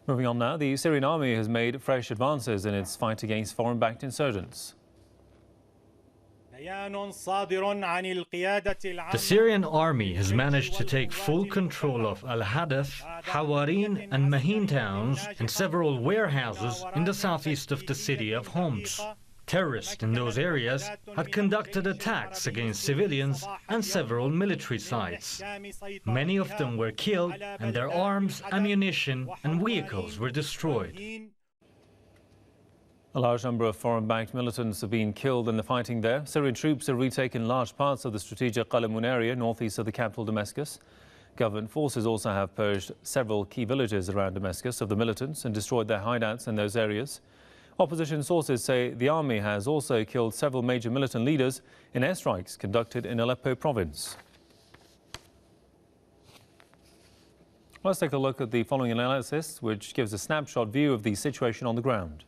Moving on now, the Syrian Army has made fresh advances in its fight against foreign-backed insurgents. The Syrian army has managed to take full control of Al-Hadath, Hawarin and Mahin towns and several warehouses in the southeast of the city of Homs. Terrorists in those areas had conducted attacks against civilians and several military sites. Many of them were killed and their arms, ammunition and vehicles were destroyed. A large number of foreign-backed militants have been killed in the fighting there. Syrian troops have retaken large parts of the strategic Qalamun area northeast of the capital Damascus. Government forces also have purged several key villages around Damascus of the militants and destroyed their hideouts in those areas. Opposition sources say the army has also killed several major militant leaders in airstrikes conducted in Aleppo province. Let's take a look at the following analysis, which gives a snapshot view of the situation on the ground.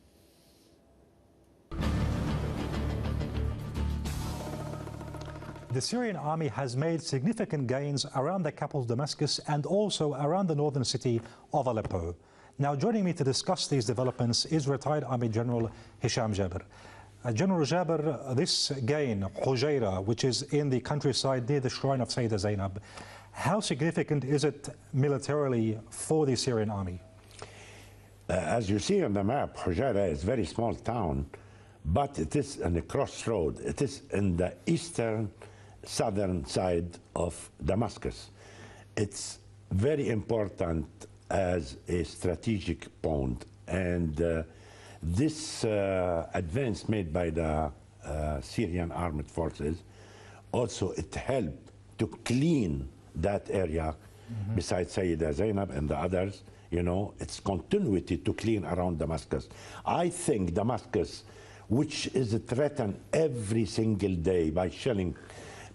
The Syrian army has made significant gains around the capital Damascus and also around the northern city of Aleppo. Now, joining me to discuss these developments is retired Army General Hisham Jaber. General Jaber, this gain, Hujaira, which is in the countryside near the shrine of Sayyida Zainab, how significant is it militarily for the Syrian army? As you see on the map, Hujaira is a very small town, but it is on a crossroad. It is in the southern side of Damascus. It's very important as a strategic point, and this advance made by the Syrian armed forces also it helped to clean that area. Besides Sayyida Zainab and the others, you know, it's continuity to clean around Damascus. I think Damascus, which is threatened every single day by shelling,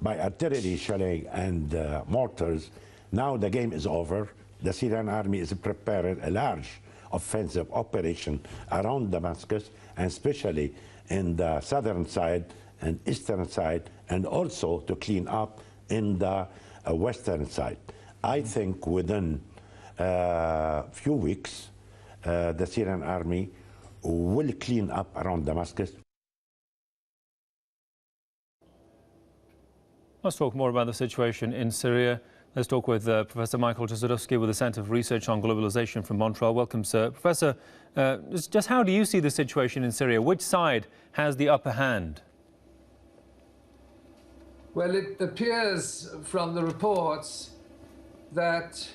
by artillery shelling and mortars, now the game is over. The Syrian army is preparing a large offensive operation around Damascus, and especially in the southern side and eastern side, and also to clean up in the western side. I think within a few weeks, the Syrian army will clean up around Damascus. Let's talk more about the situation in Syria. Let's talk with Professor Michael Jazarowski with the Center for Research on Globalization from Montreal. Welcome, sir. Professor, just how do you see the situation in Syria? Which side has the upper hand? Well, it appears from the reports that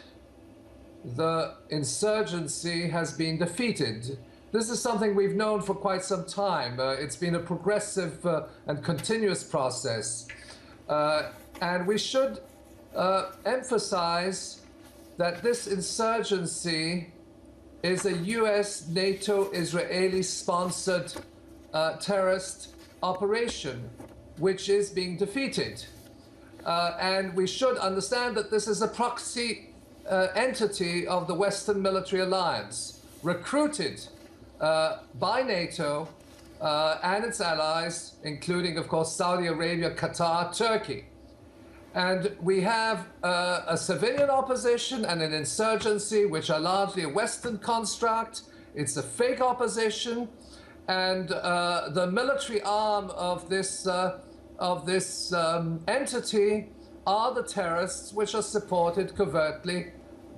the insurgency has been defeated. This is something we've known for quite some time. It's been a progressive and continuous process. And we should emphasize that this insurgency is a US, NATO, Israeli-sponsored terrorist operation, which is being defeated. And we should understand that this is a proxy entity of the Western military alliance, recruited by NATO and its allies, including, of course, Saudi Arabia, Qatar, Turkey. And we have a civilian opposition and an insurgency, which are largely a Western construct. It's a fake opposition. And the military arm of this entity are the terrorists, which are supported covertly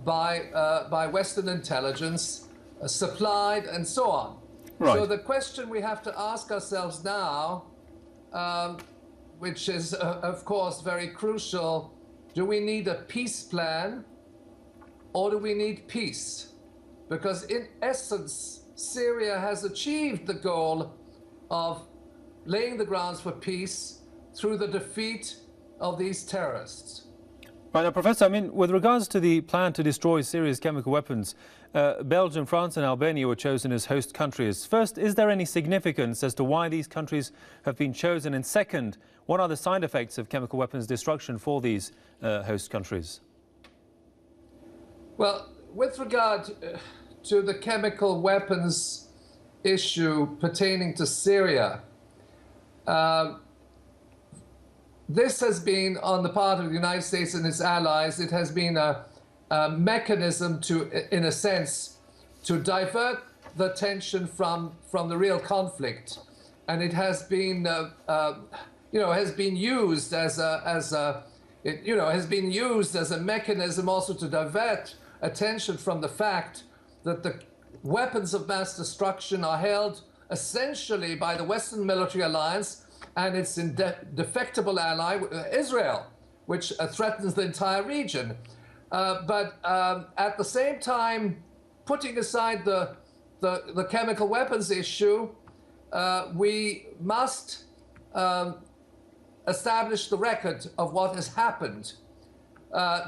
by Western intelligence, supplied, and so on. Right. So the question we have to ask ourselves now, which is, of course, very crucial, do we need a peace plan or do we need peace? Because in essence, Syria has achieved the goal of laying the grounds for peace through the defeat of these terrorists. Right, now, Professor, I mean, with regards to the plan to destroy Syria's chemical weapons, Belgium, France and Albania were chosen as host countries. First, is there any significance as to why these countries have been chosen? And second, what are the side effects of chemical weapons destruction for these host countries? Well, with regard to the chemical weapons issue pertaining to Syria, this has been, on the part of the United States and its allies, it has been a mechanism to, in a sense, to divert the attention from the real conflict, and it has been has been used as a mechanism also to divert attention from the fact that the weapons of mass destruction are held essentially by the Western military alliance and its indefectible ally, Israel, which threatens the entire region. But at the same time, putting aside the chemical weapons issue, we must establish the record of what has happened.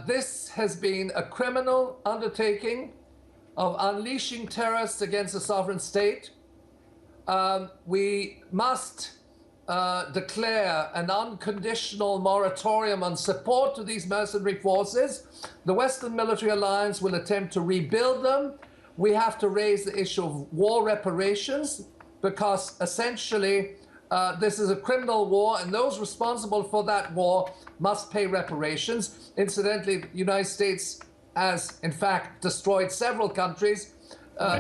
This has been a criminal undertaking of unleashing terrorists against a sovereign state. We must declare an unconditional moratorium on support to these mercenary forces. The Western military alliance will attempt to rebuild them. We have to raise the issue of war reparations, because essentially this is a criminal war, and those responsible for that war must pay reparations. Incidentally, the United States has, in fact, destroyed several countries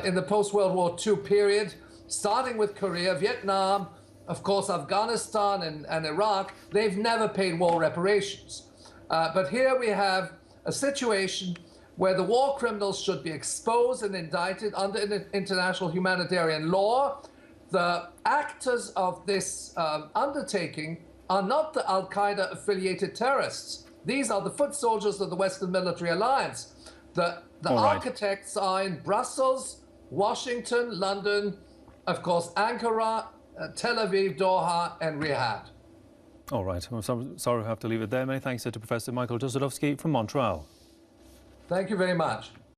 in the post-World War II period, starting with Korea, Vietnam, of course, Afghanistan and Iraq. They've never paid war reparations. But here we have a situation where the war criminals should be exposed and indicted under international humanitarian law. The actors of this undertaking are not the Al-Qaeda affiliated terrorists. These are the foot soldiers of the Western military alliance. The architects are in Brussels, Washington, London, of course, Ankara, Tel Aviv, Doha, and Riyadh. All right. I'm sorry I have to leave it there. Many thanks to Professor Michael Josodowski from Montreal. Thank you very much.